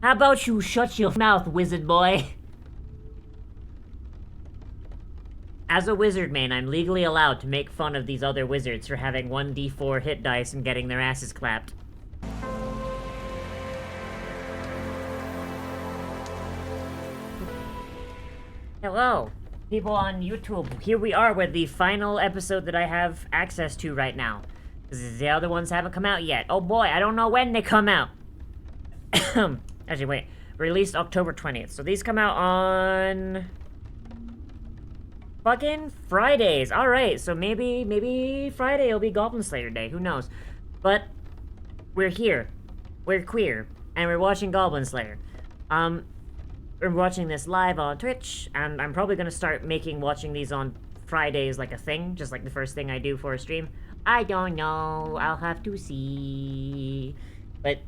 How about you shut your mouth, wizard boy? As a wizard main, I'm legally allowed to make fun of these other wizards for having 1d4 hit dice and getting their asses clapped. Hello, people on YouTube. Here we are with the final episode that I have access to right now. Because the other ones haven't come out yet. Oh boy, I don't know when they come out. Actually, wait. Released October 20th. So these come out on... fucking Fridays. Alright, so maybe Friday will be Goblin Slayer Day. Who knows? But we're here. We're queer. And we're watching Goblin Slayer. We're watching this live on Twitch, and I'm probably gonna start making watching these on Fridays like a thing, just like the first thing I do for a stream. I don't know, I'll have to see. But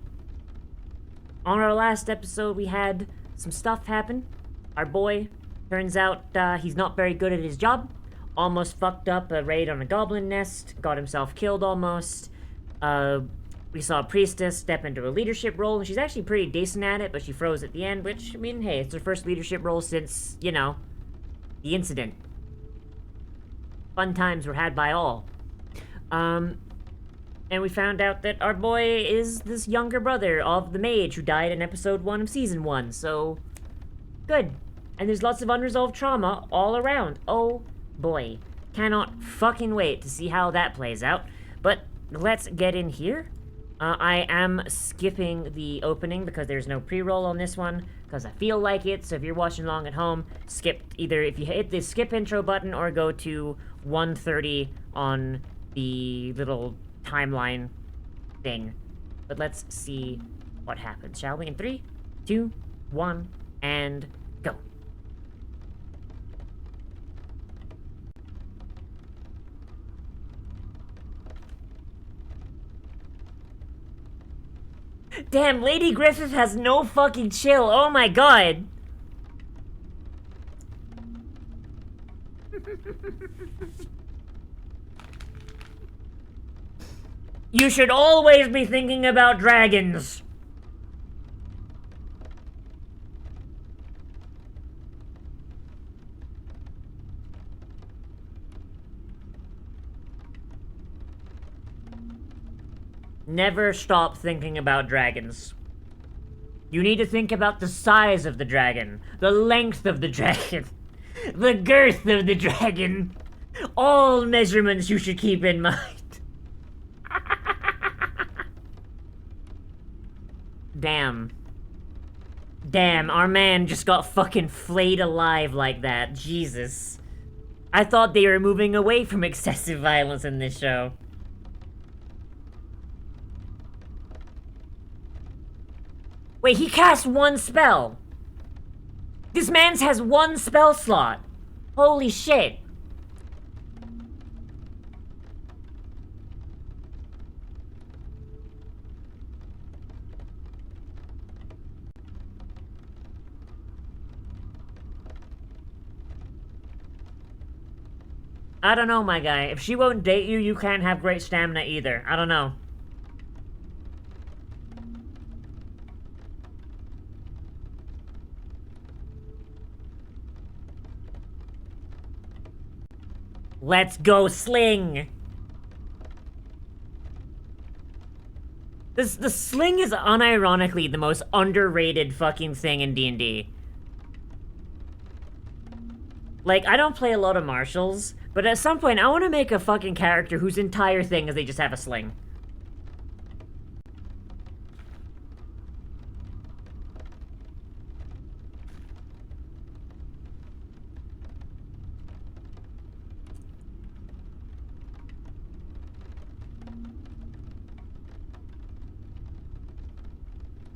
on our last episode, we had some stuff happen. Our boy, turns out he's not very good at his job. Almost fucked up a raid on a goblin nest, got himself killed almost. We saw a priestess step into a leadership role, and she's actually pretty decent at it, but she froze at the end, which, I mean, hey, it's her first leadership role since, you know, the incident. Fun times were had by all. And we found out that our boy is this younger brother of the mage who died in episode 1 of season 1, so... good. And there's lots of unresolved trauma all around. Oh, boy. Cannot fucking wait to see how that plays out. But let's get in here. I am skipping the opening because there's no pre-roll on this one, because I feel like it, so if you're watching along at home, skip either if you hit the skip intro button or go to 1:30 on the little timeline thing. But let's see what happens, shall we? In 3, 2, 1, and go. Damn, Lady Griffith has no fucking chill. Oh my god. You should always be thinking about dragons. Never stop thinking about dragons. You need to think about the size of the dragon, the length of the dragon, the girth of the dragon. All measurements you should keep in mind. Damn. Damn, our man just got fucking flayed alive like that. Jesus. I thought they were moving away from excessive violence in this show. Wait, he cast one spell! This man's has one spell slot! Holy shit! I don't know, my guy. If she won't date you, you can't have great stamina either. I don't know. Let's go sling! The sling is unironically the most underrated fucking thing in D&D. Like, I don't play a lot of martials, but at some point I want to make a fucking character whose entire thing is they just have a sling.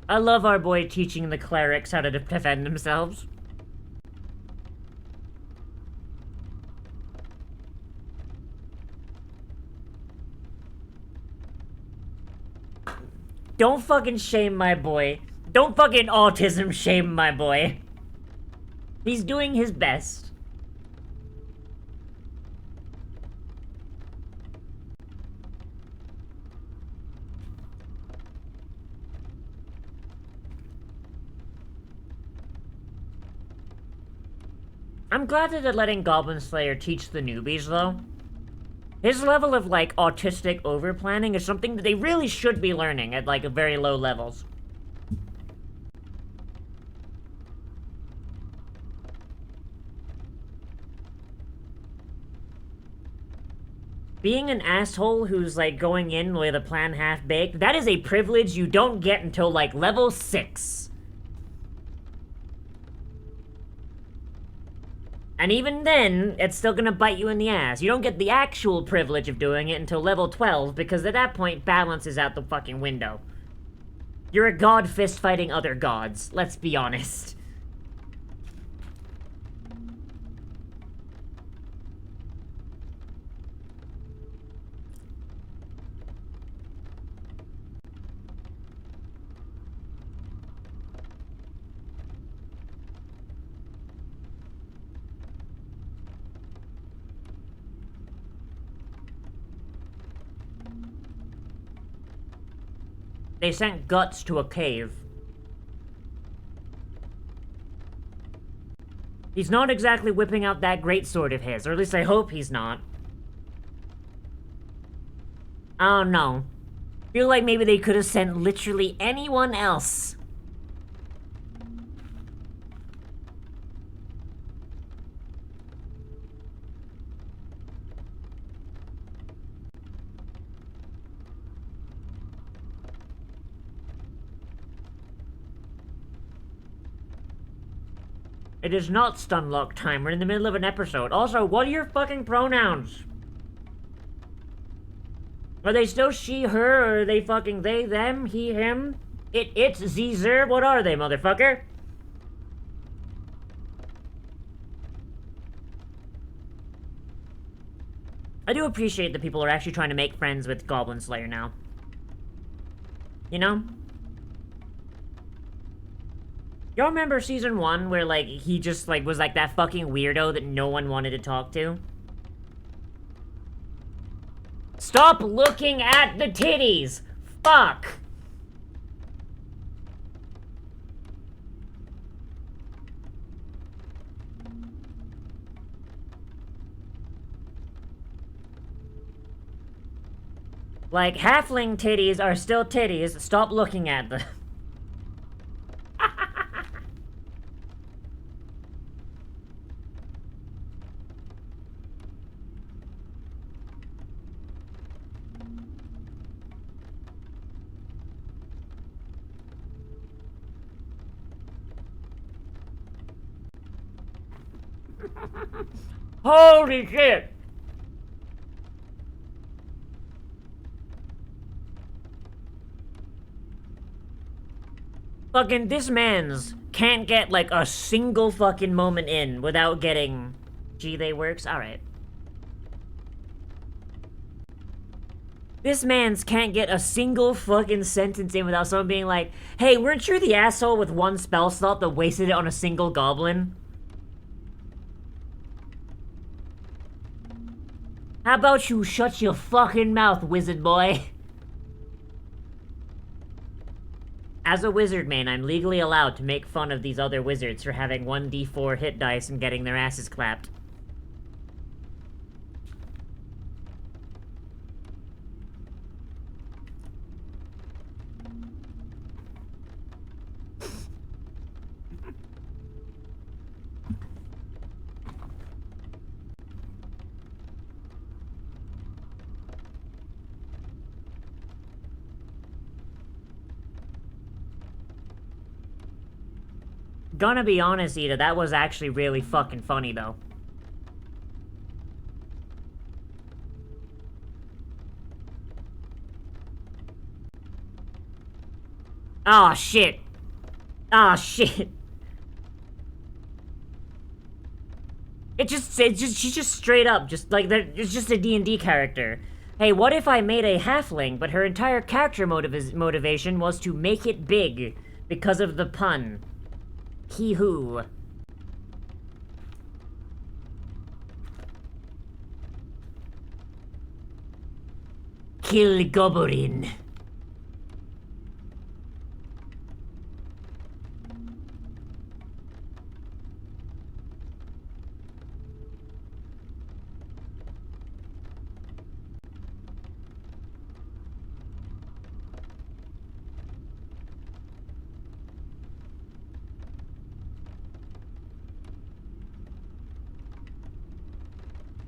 I love our boy teaching the clerics how to defend themselves. Don't fucking shame my boy. Don't fucking autism shame my boy. He's doing his best. I'm glad that they're letting Goblin Slayer teach the newbies, though. His level of, like, autistic overplanning is something that they really should be learning at, like, very low levels. Being an asshole who's, like, going in with a plan half-baked, that is a privilege you don't get until, like, level 6. And even then, it's still gonna bite you in the ass. You don't get the actual privilege of doing it until level 12, because at that point, balance is out the fucking window. You're a god fist-fighting other gods, let's be honest. They sent Guts to a cave. He's not exactly whipping out that greatsword of his, or at least I hope he's not. I don't know. Feel like maybe they could have sent literally anyone else. It is not stunlock time. We're in the middle of an episode. Also, what are your fucking pronouns? Are they still she, her, or are they fucking they, them, he, him? It's Zer? What are they, motherfucker? I do appreciate that people are actually trying to make friends with Goblin Slayer now. You know? Y'all remember season 1 where, like, he just, like, was like that fucking weirdo that no one wanted to talk to? Stop looking at the titties! Fuck! Like, halfling titties are still titties. Stop looking at them. Holy shit! Fucking this man's can't get like a single fucking moment in without getting... Gee, they works? Alright. This man's can't get a single fucking sentence in without someone being like, hey, weren't you the asshole with one spell slot that wasted it on a single goblin? How about you shut your fucking mouth, wizard boy? As a wizard main, I'm legally allowed to make fun of these other wizards for having 1d4 hit dice and getting their asses clapped. Gonna be honest, Ida, that was actually really fucking funny, though. Aw, shit. Aw, shit. She's just straight up, just like, it's just a D&D character. Hey, what if I made a halfling, but her entire character motivation was to make it big, because of the pun? Hee-hoo. Kill Goblin.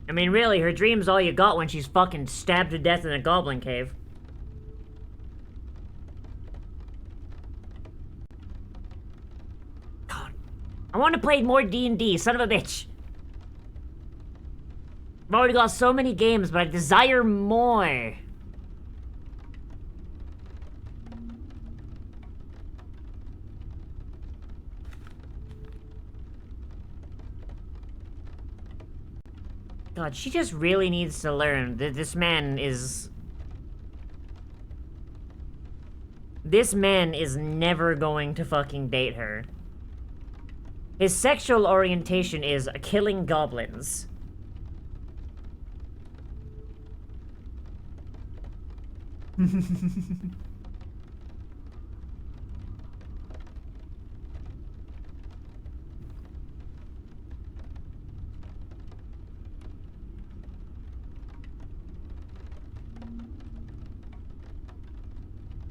I mean, really, her dream's all you got when she's fucking stabbed to death in a goblin cave. God. I want to play more D&D, son of a bitch. I've already got so many games, but I desire more. God, she just really needs to learn that this man is... This man is never going to fucking date her. His sexual orientation is killing goblins.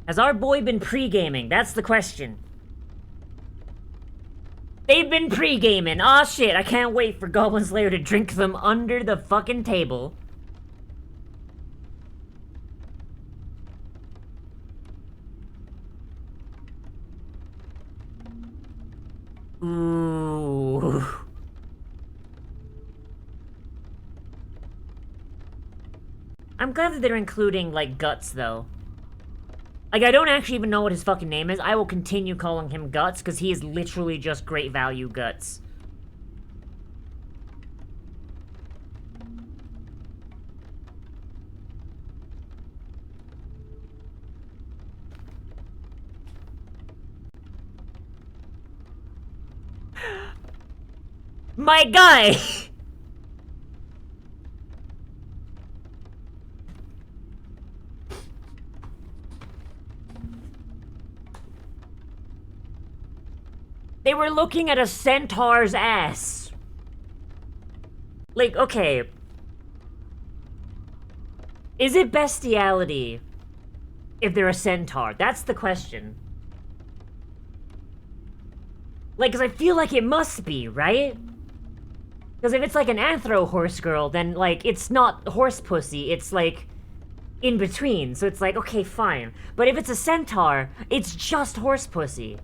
Has our boy been pre-gaming? That's the question. They've been pre-gaming. Aw shit, I can't wait for Goblin Slayer to drink them under the fucking table. Ooh. I'm glad that they're including, like, Guts, though. Like, I don't actually even know what his fucking name is. I will continue calling him Guts, because he is literally just great value Guts. My guy! They were looking at a centaur's ass. Like, okay. Is it bestiality if they're a centaur? That's the question. Like, because I feel like it must be, right? Because if it's like an anthro horse girl, then, like, it's not horse pussy, it's, like, in between. So it's like, okay, fine. But if it's a centaur, it's just horse pussy.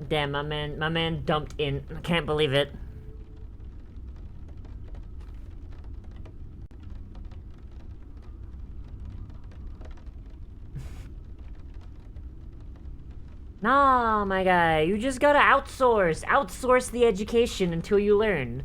Damn, my man dumped in. I can't believe it. Nah, my guy, you just gotta outsource. Outsource the education until you learn.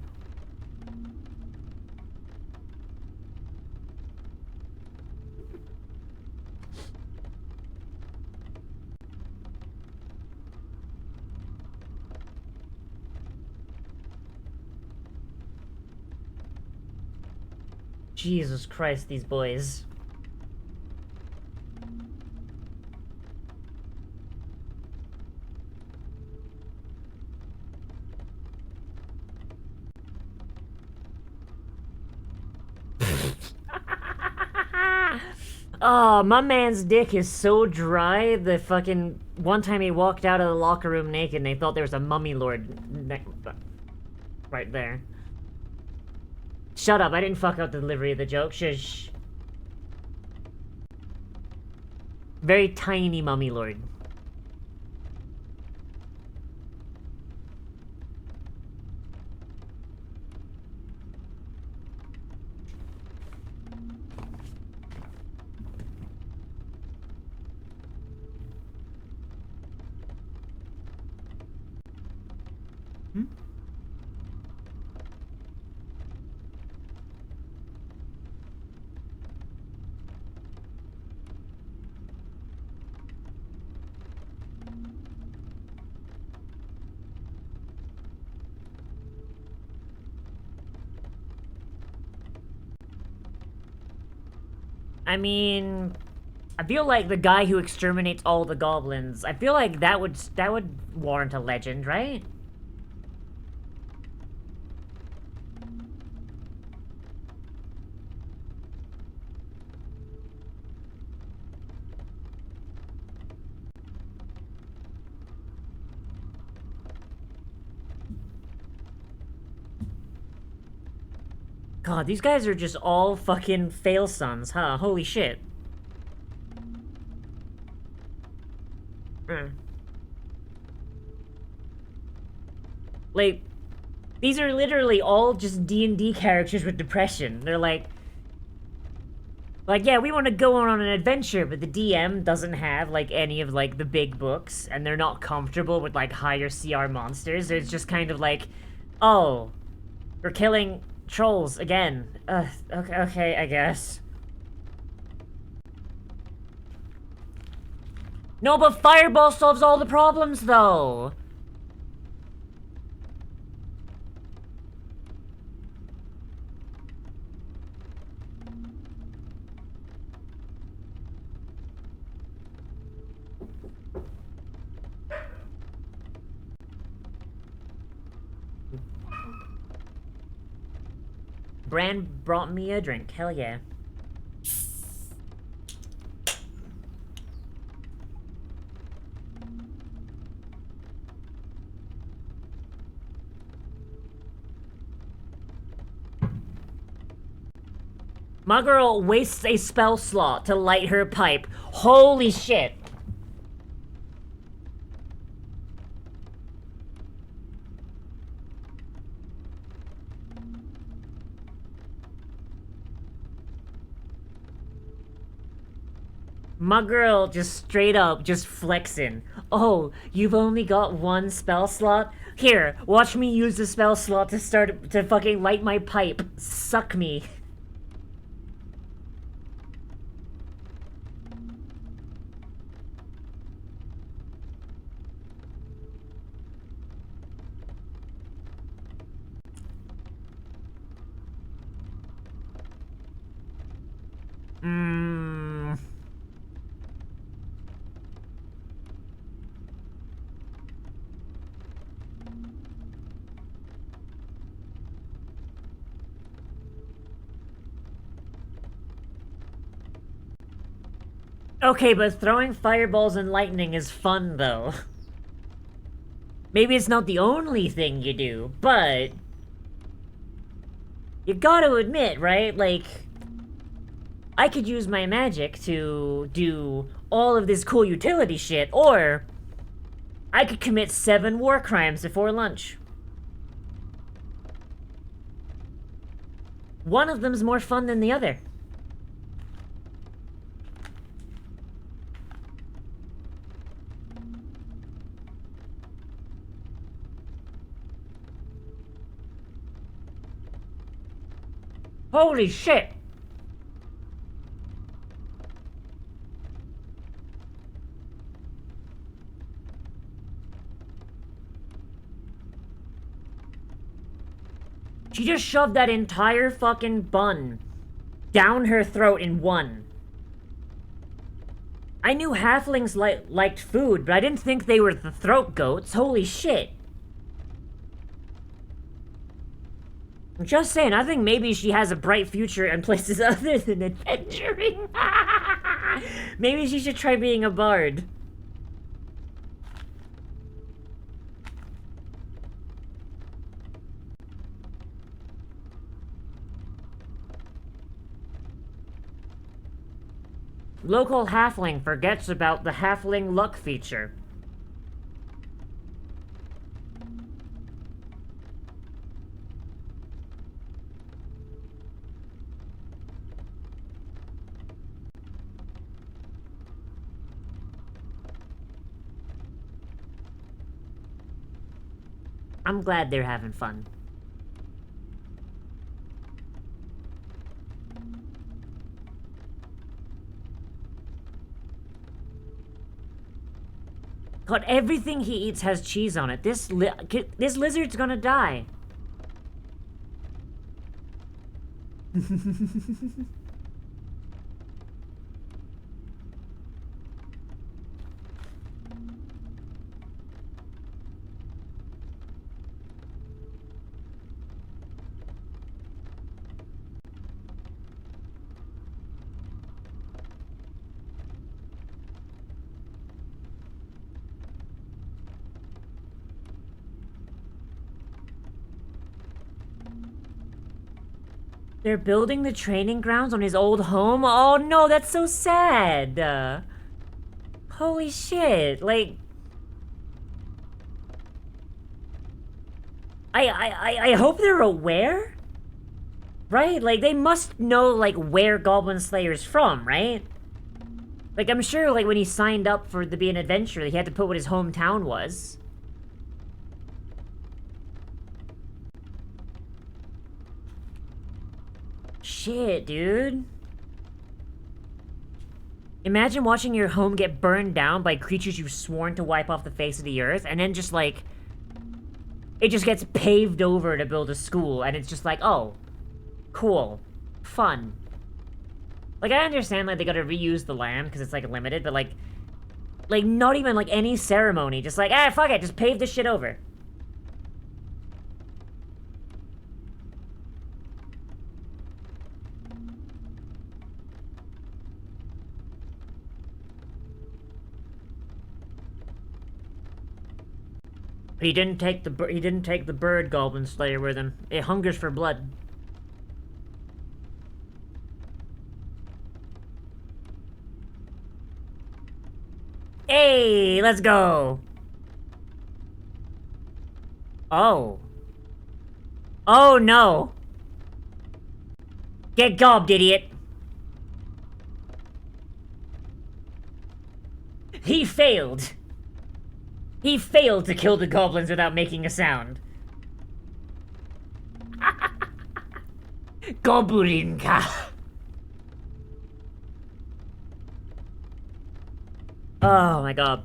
Jesus Christ, these boys. Oh, my man's dick is so dry, the fucking... One time he walked out of the locker room naked and they thought there was a mummy lord right there. Shut up, I didn't fuck up the delivery of the joke, shush. Very tiny mummy lord. I mean, I feel like the guy who exterminates all the goblins, I feel like that would warrant a legend, right? God, these guys are just all fucking fail sons, huh? Holy shit. Like, these are literally all just D&D characters with depression. They're like, yeah, we want to go on an adventure, but the DM doesn't have, like, any of, like, the big books, and they're not comfortable with, like, higher CR monsters. It's just kind of like, oh, we're killing trolls again. Okay, I guess. No, but Fireball solves all the problems, though! Bran brought me a drink. Hell yeah. My girl wastes a spell slot to light her pipe. Holy shit. My girl just straight up just flexing. Oh, you've only got one spell slot? Here, watch me use the spell slot to fucking light my pipe. Suck me. Okay, but throwing fireballs and lightning is fun, though. Maybe it's not the only thing you do, but... you gotta admit, right? Like... I could use my magic to do all of this cool utility shit, or... I could commit 7 war crimes before lunch. One of them's more fun than the other. Holy shit! She just shoved that entire fucking bun down her throat in one. I knew halflings liked food, but I didn't think they were the throat goats. Holy shit. I'm just saying, I think maybe she has a bright future in places other than adventuring. Maybe she should try being a bard. Local halfling forgets about the halfling luck feature. I'm glad they're having fun. God, everything he eats has cheese on it. This lizard's gonna die. They're building the training grounds on his old home? Oh no, that's so sad! Holy shit, like... I hope they're aware? Right? Like, they must know, like, where Goblin Slayer's from, right? Like, I'm sure, like, when he signed up for to be an adventurer, he had to put what his hometown was. Shit, dude. Imagine watching your home get burned down by creatures you've sworn to wipe off the face of the earth, and then just, like... It just gets paved over to build a school, and it's just like, oh... Cool. Fun. Like, I understand, like, they gotta reuse the land, because it's, like, limited, but, like... Like, not even, like, any ceremony. Just like, ah, fuck it, just pave this shit over. He didn't take the bird Goblin Slayer with him. It hungers for blood. Hey, let's go. Oh. Oh no. Get gobbed, idiot. He failed. He failed to kill the goblins without making a sound. Goblin-ka. Oh my god.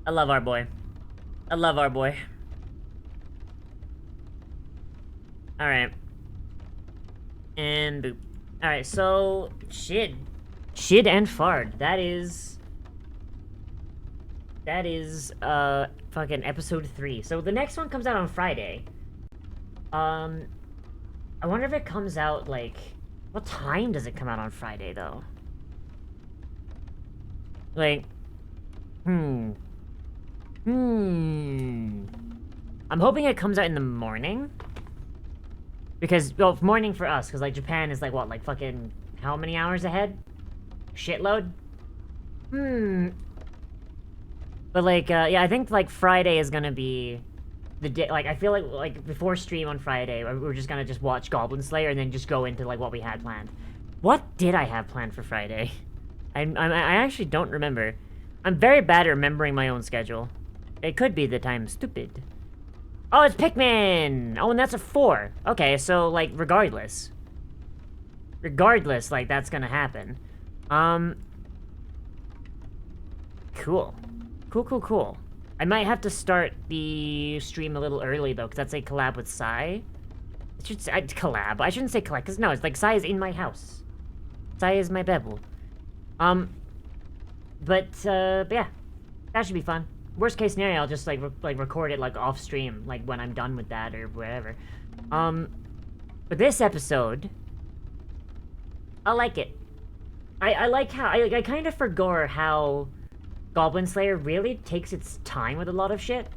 I love our boy. I love our boy. Alright. And boop. Alright, so... Shid. Shid and Fard. That is, fucking episode 3. So the next one comes out on Friday. I wonder if it comes out, like... What time does it come out on Friday, though? Like... I'm hoping it comes out in the morning. Because, well, morning for us, because, like, Japan is, like, what, like, fucking... How many hours ahead? Shitload? But, like, yeah, I think, like, Friday is gonna be the day, like, I feel like, before stream on Friday, we're just gonna just watch Goblin Slayer and then just go into, like, what we had planned. What did I have planned for Friday? I actually don't remember. I'm very bad at remembering my own schedule. It could be that I'm stupid. Oh, it's Pikmin! Oh, and that's a 4. Okay, so, like, regardless. Regardless, like, that's gonna happen. Cool. Cool. I might have to start the stream a little early, though, because that's a collab with Sai. I should say, collab. I shouldn't say collab, because no, it's like Sai is in my house. Sai is my bebel. But yeah. That should be fun. Worst case scenario, I'll just, like, record it, like, off stream, like, when I'm done with that, or whatever. But this episode... I like it. I like how... I kind of forgot how... Goblin Slayer really takes its time with a lot of shit.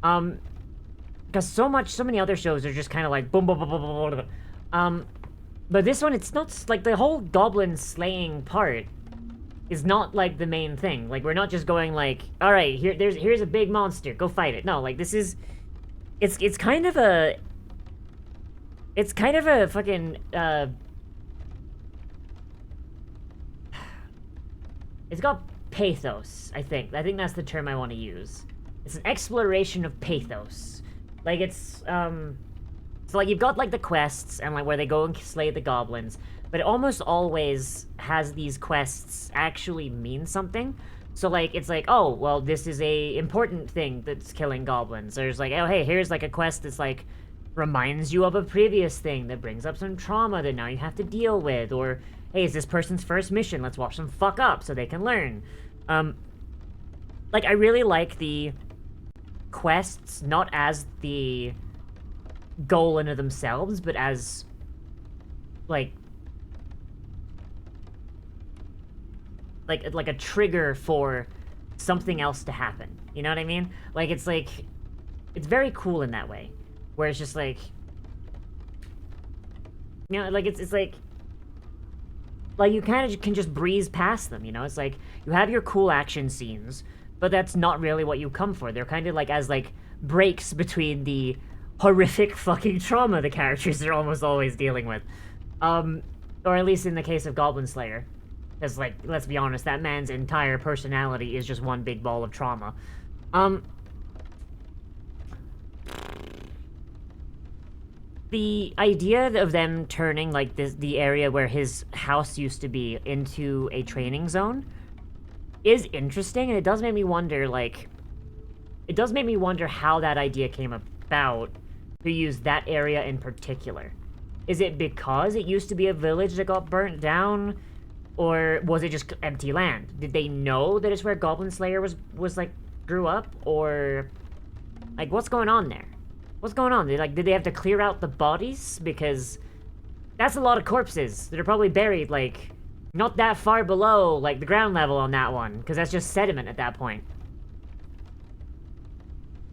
Because so many other shows are just kind of like boom, boom, boom, boom, boom, boom. But this one, it's not, like, the whole goblin slaying part is not, like, the main thing. Like, we're not just going, like, alright, here's a big monster, go fight it. No, like, this is... It's kind of a... It's kind of a fucking, It's got pathos, I think. I think that's the term I want to use. It's an exploration of pathos. Like, it's, so, like, you've got, like, the quests, and, like, where they go and slay the goblins, but it almost always has these quests actually mean something. So, like, it's like, oh, well, this is a important thing that's killing goblins. There's, like, oh, hey, here's, like, a quest that's, like, reminds you of a previous thing that brings up some trauma that now you have to deal with, or... Hey, it's this person's first mission, let's watch them fuck up so they can learn. Like, I really like the quests, not as the goal in of themselves, but as, like a trigger for something else to happen. You know what I mean? Like, it's very cool in that way. Where it's just like... You know, like, it's like you kind of can just breeze past them, you know? It's like, you have your cool action scenes, but that's not really what you come for. They're kind of like, as like, breaks between the horrific fucking trauma the characters are almost always dealing with. Or at least in the case of Goblin Slayer. Because, like, let's be honest, that man's entire personality is just one big ball of trauma. The idea of them turning, like, the area where his house used to be into a training zone is interesting, and it does make me wonder, like... It does make me wonder how that idea came about to use that area in particular. Is it because it used to be a village that got burnt down? Or was it just empty land? Did they know that it's where Goblin Slayer was like, grew up? Or... Like, what's going on there? What's going on? Did they have to clear out the bodies? Because that's a lot of corpses that are probably buried, like, not that far below, like, the ground level on that one. Because that's just sediment at that point.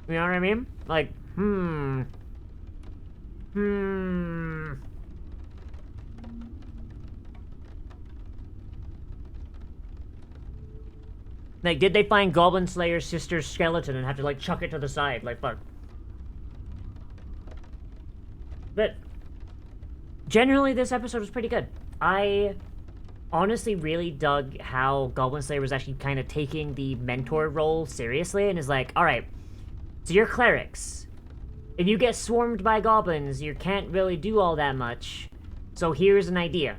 You know what I mean? Like, Like, did they find Goblin Slayer's sister's skeleton and have to, like, chuck it to the side? Like, fuck. But generally, this episode was pretty good. I honestly really dug how Goblin Slayer was actually kind of taking the mentor role seriously and is like, alright, so you're clerics. If you get swarmed by goblins, you can't really do all that much. So here's an idea.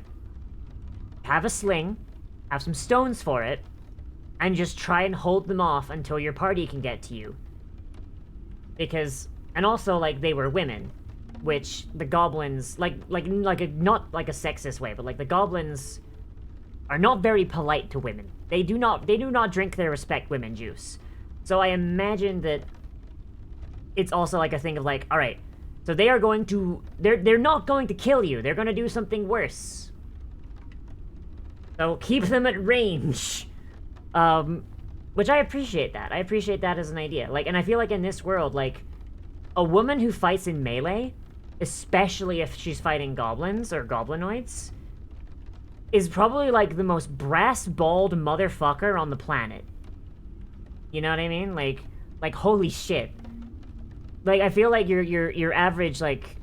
Have a sling, have some stones for it, and just try and hold them off until your party can get to you. Because, and also, like, they were women. Which the goblins, not like a sexist way, but like the goblins are not very polite to women. They do not drink their respect women juice. So I imagine that it's also like a thing of like, all right, so they are going to, they're not going to kill you. They're going to do something worse. So keep them at range. Which I appreciate that. I appreciate that as an idea. Like, and I feel like in this world, like, a woman who fights in melee, especially if she's fighting goblins or goblinoids, is probably like the most brass-balled motherfucker on the planet. You know what I mean? Like holy shit. Like, I feel like your average, like,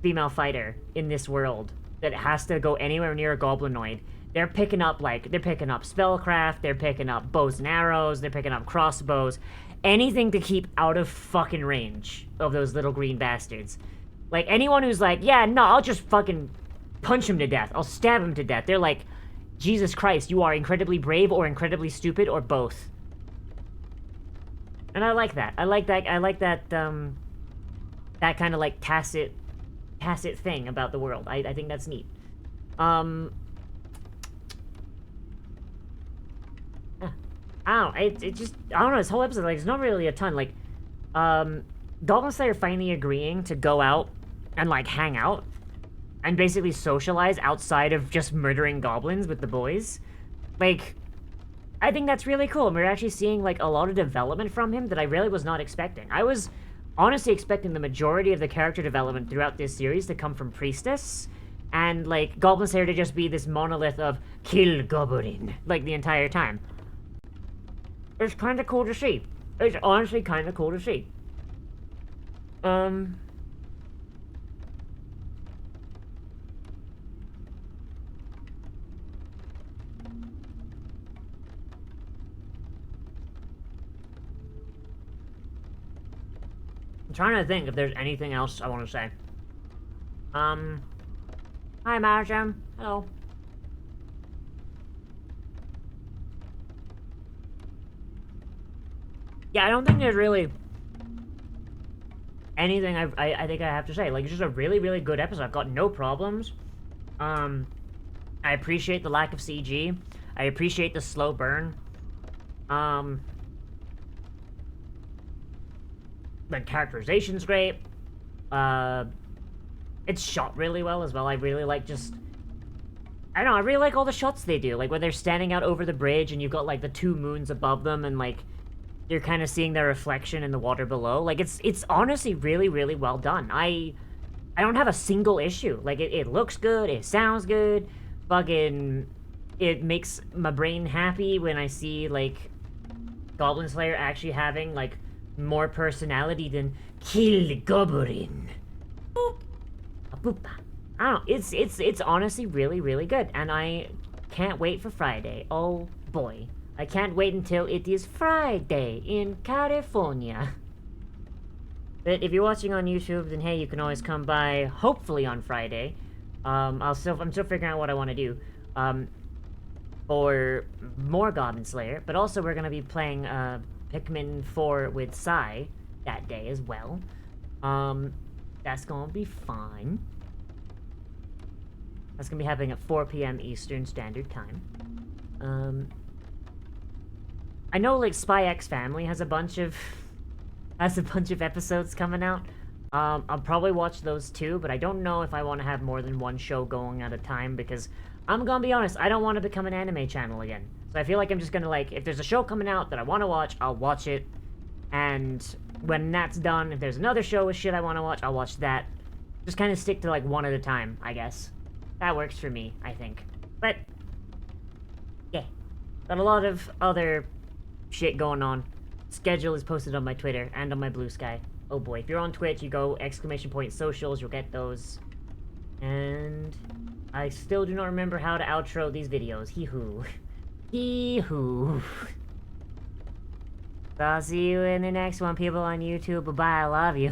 female fighter in this world that has to go anywhere near a goblinoid, they're picking up spellcraft, they're picking up bows and arrows, they're picking up crossbows, anything to keep out of fucking range of those little green bastards. Like, anyone who's like, yeah, no, I'll just fucking punch him to death. I'll stab him to death. They're like, Jesus Christ, you are incredibly brave or incredibly stupid or both. And I like that. I like that that kind of, like, tacit thing about the world. I think that's neat. I don't know, I don't know, this whole episode, like, there's not really a ton, like, Goblin Slayer finally agreeing to go out and, like, hang out and basically socialize outside of just murdering goblins with the boys. Like, I think that's really cool, and we're actually seeing, like, a lot of development from him that I really was not expecting. I was honestly expecting the majority of the character development throughout this series to come from Priestess, and, like, Goblin Slayer to just be this monolith of kill Goblin, like, the entire time. It's kind of cool to see. It's honestly kind of cool to see. I'm trying to think if there's anything else I want to say. Hi, Marjam. Hello. Yeah, I don't think there's really anything I think I have to say. Like, it's just a really, really good episode. I've got no problems. I appreciate the lack of CG. I appreciate the slow burn. The characterization's great. It's shot really well as well. I really like just... I don't know, I really like all the shots they do. Like, when they're standing out over the bridge and you've got, like, the two moons above them and, like, you're kind of seeing their reflection in the water below. Like, it's honestly really, really well done. I I don't have a single issue. Like, it looks good, it sounds good, fucking, it makes my brain happy when I see, like, Goblin Slayer actually having, like, more personality than Kill Goblin. Boop. A boop. I don't know, it's honestly really, really good, and I can't wait for Friday. Oh boy. I can't wait until it is Friday in California. But if you're watching on YouTube, then hey, you can always come by, hopefully on Friday. I'm still figuring out what I want to do. For more Goblin Slayer, but also we're gonna be playing, Pikmin 4 with Sai that day as well. That's gonna be fun. That's gonna be happening at 4 p.m. Eastern Standard Time. I know, like, Spy X Family has a bunch of episodes coming out. I'll probably watch those too, but I don't know if I want to have more than one show going at a time, because I'm gonna be honest, I don't want to become an anime channel again. So I feel like I'm just gonna, like, if there's a show coming out that I want to watch, I'll watch it. And when that's done, if there's another show with shit I want to watch, I'll watch that. Just kind of stick to, like, one at a time, I guess. That works for me, I think. But, yeah. Got a lot of other shit going on. Schedule is posted on my Twitter and on my Blue Sky. Oh boy, if you're on Twitch, you go !socials, you'll get those. And I still do not remember how to outro these videos. Hee-hoo. Hee-hoo. So I'll see you in the next one, people on YouTube. Bye-bye, I love you.